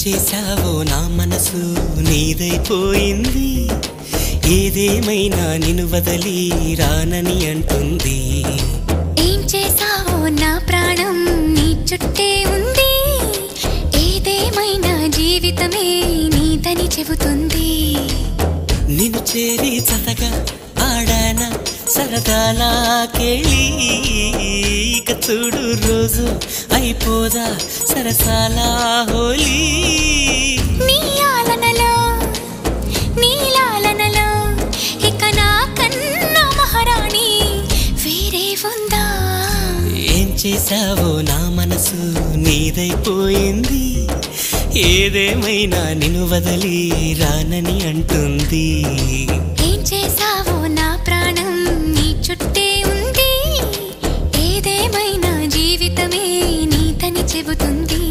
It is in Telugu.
చేసావో నా మనసు నీదైపోయింది ఏదేమైనా నిన్ను వదలి రానని అంటుంది ఏం చేసావో నా ప్రాణం నీ చుట్టే ఉంది ఏదేమైనా జీవితమే నీదని చెబుతుంది నిన్ను చేరి చతగా ఆడానా సరదాలా కేళి ఇక చూడు రోజు అయిపోదా సరసాలా హోలీ నీ ఆలనలో నీ లాలనలో ఇక నా కన్నా మహారాణి వేరే ఉందా ఏం చేసావో నా మనసు నీదైపోయింది ఏదేమైనా నిన్ను వదలి రానని అంటుంది ఏం చేసావో నా ప్రాణం నీ చుట్టే ఉంది ఏదేమైనా జీవితమే నీతని చెబుతుంది